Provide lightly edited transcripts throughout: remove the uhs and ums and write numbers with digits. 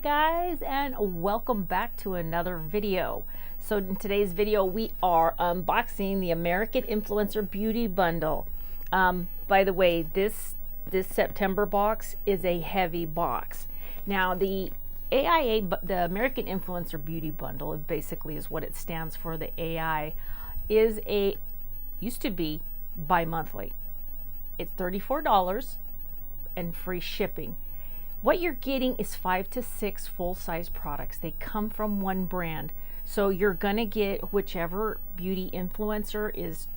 guys, and welcome back to another video. So in today's video we are unboxing the American Influencer Beauty Bundle. By the way, this September box is a heavy box. Now the AIA, the American Influencer Beauty Bundle, it basically is what it stands for. The AI used to be bi-monthly. It's $34 and free shipping. What you're getting is 5 to 6 full-size products. They come from one brand. So you're gonna get whichever beauty influencer is,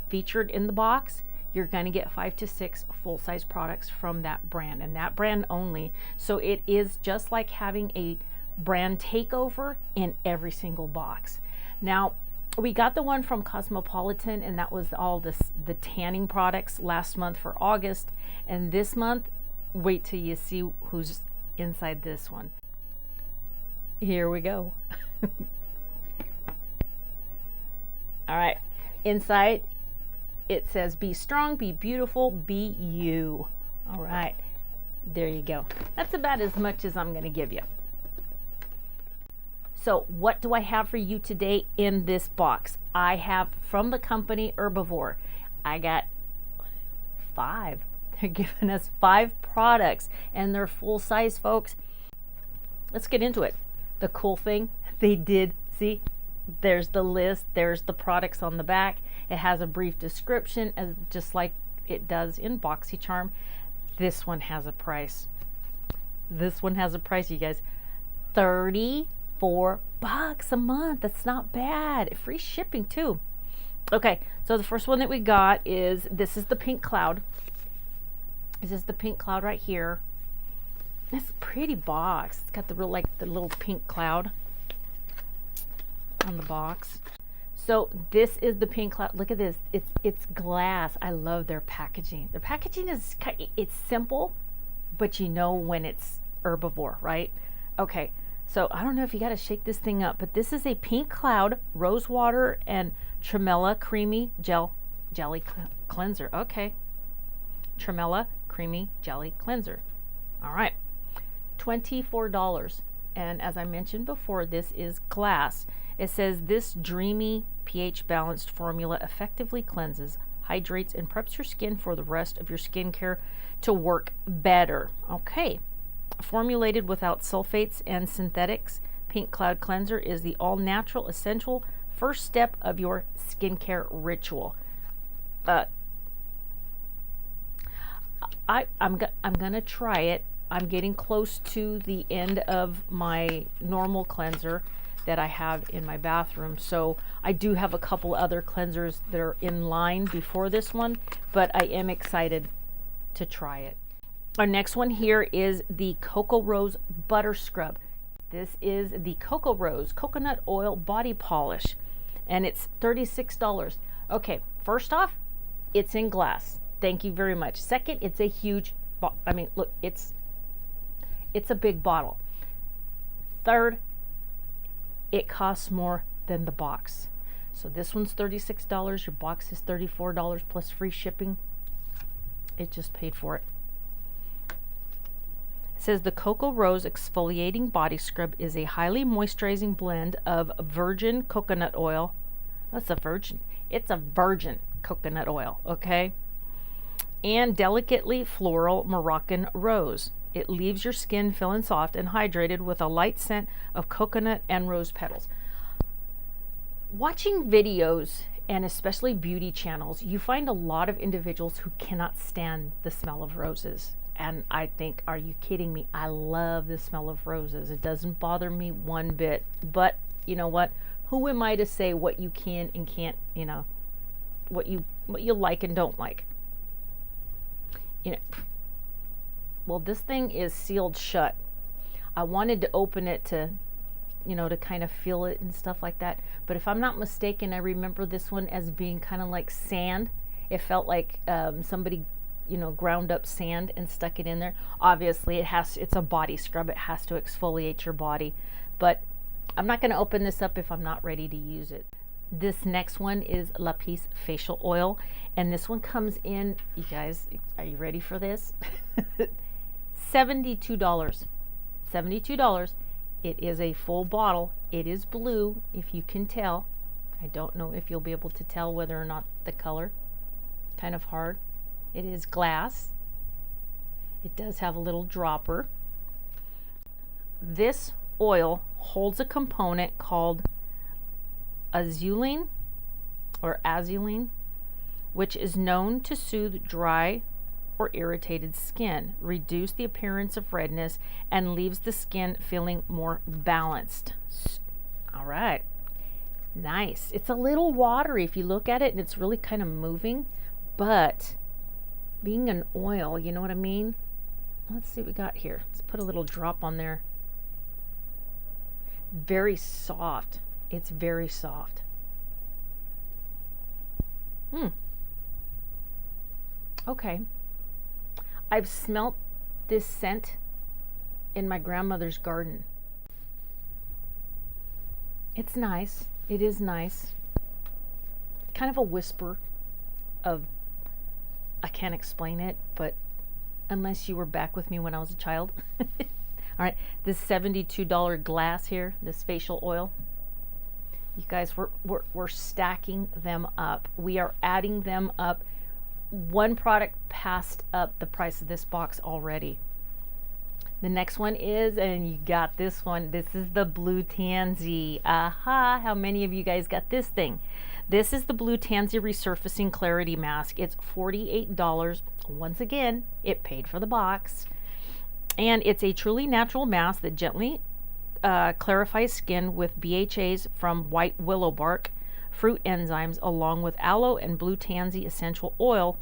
featured in the box. You're gonna get 5 to 6 full-size products from that brand and that brand only. So it is just like having a brand takeover in every single box. Now, we got the one from Cosmopolitan, and that was all the tanning products last month for August. And this month, wait till you see who's inside this one. Here we go. All right, inside it says be strong, be beautiful, be you. All right, there you go. That's about as much as I'm gonna give you. So what do I have for you today in this box? I have from the company Herbivore. I got 5. They're giving us 5 products and they're full size, folks. Let's get into it. The cool thing they did, see, there's the list, there's the products on the back. It has a brief description, as just like it does in BOXYCHARM. This one has a price. This one has a price, you guys. $34 a month. That's not bad. Free shipping too. Okay, so the first one that we got is, this is the pink cloud. This is the pink cloud right here. It's a pretty box. It's got the real, like, the little pink cloud on the box. So this is the pink cloud. Look at this. It's glass. I love their packaging. Their packaging is, it's simple, but you know when it's Herbivore, right? Okay, so I don't know if you got to shake this thing up, but this is a pink cloud, Rosewater and Tremella creamy jelly cleanser. Okay, Tremella creamy jelly cleanser. All right, $24. And as I mentioned before, this is glass. It says this dreamy pH balanced formula effectively cleanses, hydrates, and preps your skin for the rest of your skincare to work better. Okay, formulated without sulfates and synthetics, Pink Cloud Cleanser is the all-natural essential first step of your skincare ritual. I'm gonna try it. I'm getting close to the end of my normal cleanser that I have in my bathroom, so I do have a couple other cleansers that are in line before this one, but I am excited to try it. Our next one here is the Coco Rose Butter Scrub. This is the Coco Rose Coconut Oil Body Polish, and it's $36. Okay, first off, it's in glass. Thank you very much. Second, it's a huge, look, it's a big bottle. Third, it costs more than the box. So this one's $36. Your box is $34 plus free shipping. It just paid for it. It says the Coco Rose Exfoliating Body Scrub is a highly moisturizing blend of virgin coconut oil. That's a virgin. It's a virgin coconut oil, okay? And delicately floral Moroccan rose. It leaves your skin feeling soft and hydrated with a light scent of coconut and rose petals. Watching videos, and especially beauty channels, you find a lot of individuals who cannot stand the smell of roses. And I think, are you kidding me? I love the smell of roses. It doesn't bother me one bit. But you know what? Who am I to say what you can and can't, what you like and don't like? Well, this thing is sealed shut. I wanted to open it to, to kind of feel it and stuff like that. But if I'm not mistaken, I remember this one as being kind of like sand. It felt like somebody, ground up sand and stuck it in there. Obviously, it's a body scrub. It has to exfoliate your body. But I'm not going to open this up if I'm not ready to use it. This next one is Lapis Facial Oil, and this one comes in, you guys, are you ready for this? $72. $72. It is a full bottle. It is blue, if you can tell. I don't know if you'll be able to tell whether or not the color. Kind of hard. It is glass. It does have a little dropper. This oil holds a component called azulene, which is known to soothe dry or irritated skin, reduce the appearance of redness, and leaves the skin feeling more balanced. All right, nice. It's a little watery if you look at it, and it's really kind of moving, but being an oil, you know what I mean? Let's see what we got here. Let's put a little drop on there. Very soft. It's very soft. Okay. I've smelt this scent in my grandmother's garden. It's nice. It is nice. Kind of a whisper of, I can't explain it, but unless you were back with me when I was a child. All right, this $72 glass here, this facial oil. You guys, we're stacking them up. We are adding them up. One product passed up the price of this box already. The next one is, and you got this one, this is the Blue Tansy. Aha, how many of you guys got this thing? This is the Blue Tansy Resurfacing Clarity Mask. It's $48. Once again, it paid for the box. And it's a truly natural mask that gently clarifies skin with BHAs from white willow bark, fruit enzymes, along with aloe and Blue Tansy essential oil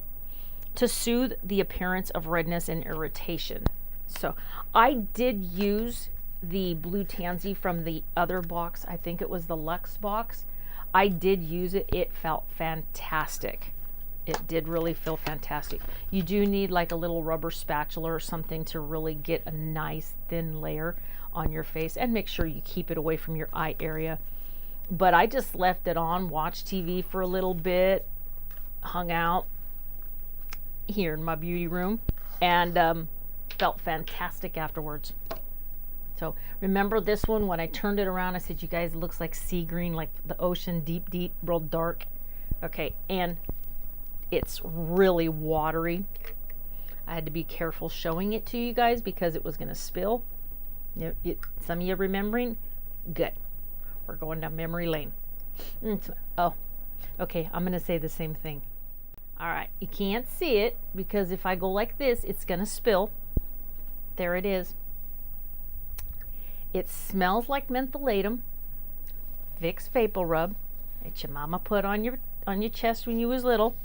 to soothe the appearance of redness and irritation. So I did use the Blue Tansy from the other box. I think it was the Luxe box. I did use it. It felt fantastic. It did really feel fantastic. You do need like a little rubber spatula or something to really get a nice thin layer on your face, and make sure you keep it away from your eye area. But I just left it on, watched TV for a little bit, hung out here in my beauty room, and felt fantastic afterwards. So remember this one, when I turned it around, I said, you guys, it looks like sea green, like the ocean, deep, deep, real dark. Okay, and it's really watery. I had to be careful showing it to you guys because it was going to spill. Some of you remembering? Good. We're going down memory lane. Oh, okay, I'm going to say the same thing. All right, you can't see it because if I go like this, it's going to spill. There it is. It smells like mentholatum, Vicks Vapor Rub that your mama put on your chest when you was little,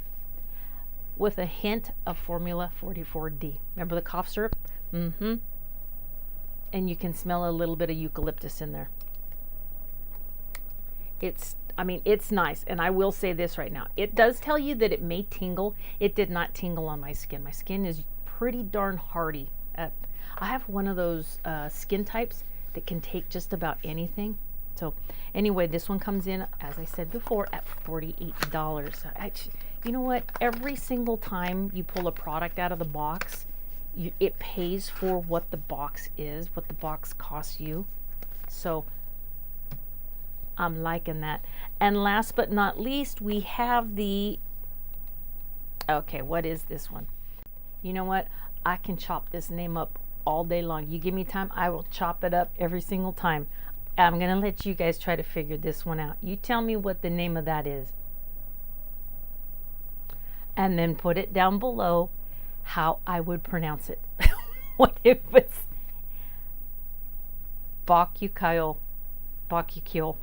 with a hint of Formula 44D. Remember the cough syrup? And you can smell a little bit of eucalyptus in there. I mean, it's nice. And I will say this right now. It does tell you that it may tingle. It did not tingle on my skin. My skin is pretty darn hardy. I have one of those skin types that can take just about anything. So anyway, this one comes in, as I said before, at $48. You know what? Every single time you pull a product out of the box, it pays for what the box is, what the box costs you. So I'm liking that. And last but not least, we have the, okay, what is this one? You know what? I can chop this name up all day long. You give me time, I will chop it up every single time. I'm going to let you guys try to figure this one out. You tell me what the name of that is. And then put it down below how I would pronounce it. What if it's BOXYCHARM? BOXYCHARM.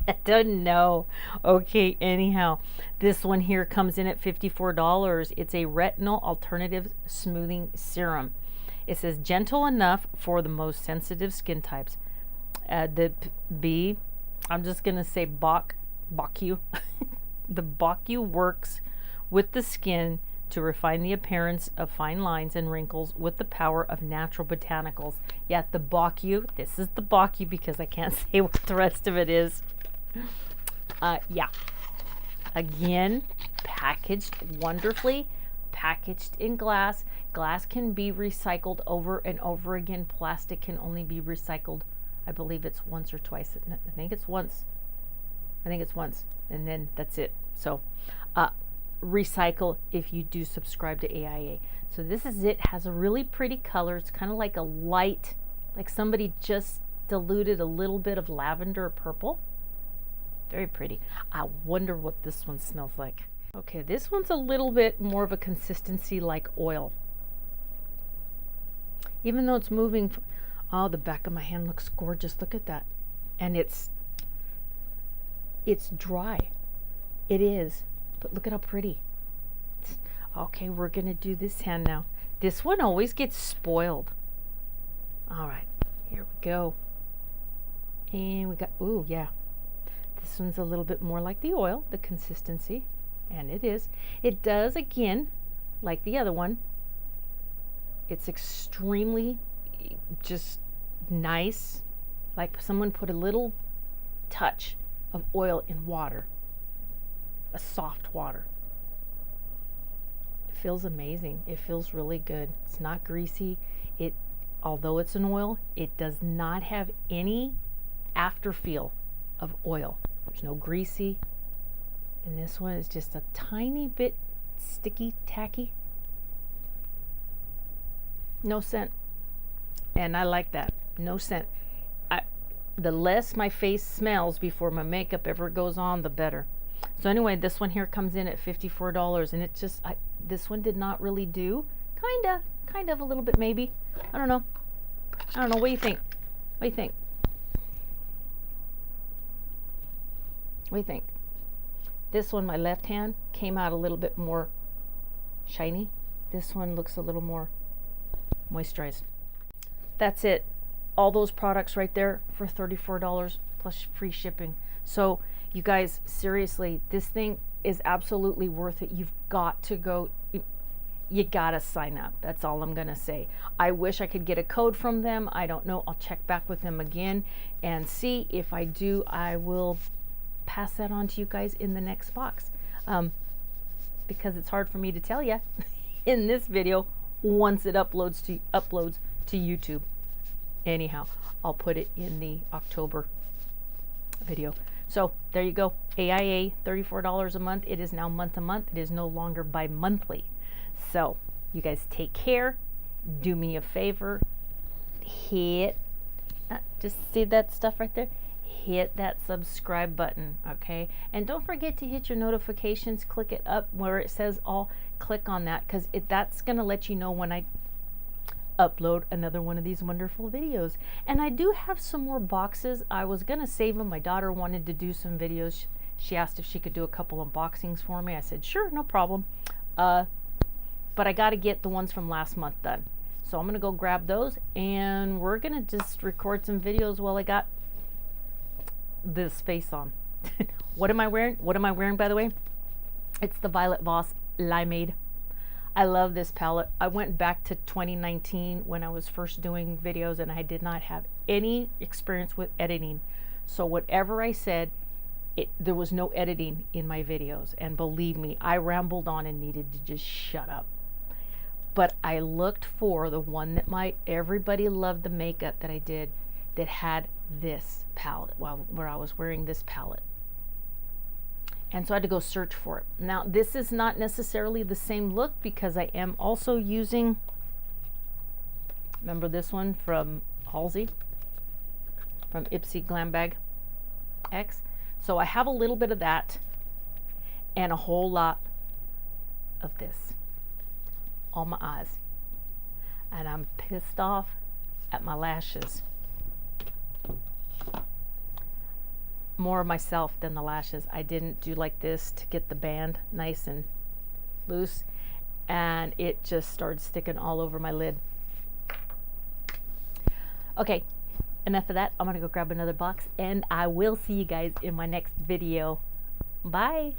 I don't know. Okay, anyhow, this one here comes in at $54. It's a retinol alternative smoothing serum. It says gentle enough for the most sensitive skin types. The B, I'm just going to say BOXYCHARM. The BOXYCHARM works with the skin to refine the appearance of fine lines and wrinkles with the power of natural botanicals. Yeah, the BOXYCHARM. This is the BOXYCHARM because I can't say what the rest of it is. Yeah. Again, packaged wonderfully, packaged in glass. Glass can be recycled over and over again. Plastic can only be recycled, I believe it's once or twice. I think it's once. I think it's once, and then that's it. So recycle if you do subscribe to AIA. So this is it. Has a really pretty color. It's kind of like a light, like somebody just diluted a little bit of lavender or purple. Very pretty. I wonder what this one smells like. Okay, this one's a little bit more of a consistency like oil. Even though it's moving, oh, the back of my hand looks gorgeous. Look at that. And it's dry. It is, but look at how pretty. Okay, we're gonna do this hand now. This one always gets spoiled. All right, here we go. And we got, ooh, yeah. This one's a little bit more like the oil, the consistency, and it is. It does, again, like the other one. It's extremely just nice, like someone put a little touch of oil in water, a soft water. It feels amazing. It feels really good. It's not greasy. Although it's an oil, it does not have any after feel of oil. There's no greasy. And this one is just a tiny bit sticky, tacky. No scent. And I like that. No scent. The less my face smells before my makeup ever goes on, the better. So anyway, this one here comes in at $54, and it just, this one did not really do. Kind of a little bit maybe. I don't know. What do you think? What do you think? What do you think? This one, my left hand, came out a little bit more shiny. This one looks a little more moisturized. That's it. All those products right there for $34 plus free shipping. So you guys, seriously, this thing is absolutely worth it. You've got to go. You gotta sign up. That's all I'm gonna say. I wish I could get a code from them. I don't know. I'll check back with them again and see. If I do, I will pass that on to you guys in the next box, because it's hard for me to tell you in this video once it uploads to YouTube. Anyhow, I'll put it in the October video. So there you go. AIA, $34 a month. It is now month to month. It is no longer bi-monthly. So you guys take care. Do me a favor. Hit, just see that stuff right there? Hit that subscribe button, okay? And don't forget to hit your notifications. Click it up where it says all. Click on that, because that's going to let you know when I upload another one of these wonderful videos. And I do have some more boxes. I was going to save them. My daughter wanted to do some videos. She asked if she could do a couple unboxings for me. I said, sure, no problem. But I got to get the ones from last month done. So I'm going to go grab those, and we're going to just record some videos while I got this face on. What am I wearing? What am I wearing, by the way? It's the Violet Voss Limeade. I love this palette. I went back to 2019 when I was first doing videos, and I did not have any experience with editing. So whatever I said, there was no editing in my videos. And believe me, I rambled on and needed to just shut up. But I looked for the one that everybody loved, the makeup that I did that had this palette, where I was wearing this palette. And so I had to go search for it. Now, this is not necessarily the same look, because I am also using, remember this one from Halsey, from Ipsy Glam Bag X? So I have a little bit of that and a whole lot of this on my eyes. And I'm pissed off at my lashes. More of myself than the lashes. I didn't do like this to get the band nice and loose, and it just started sticking all over my lid. Okay, enough of that. I'm gonna go grab another box, and I will see you guys in my next video. Bye.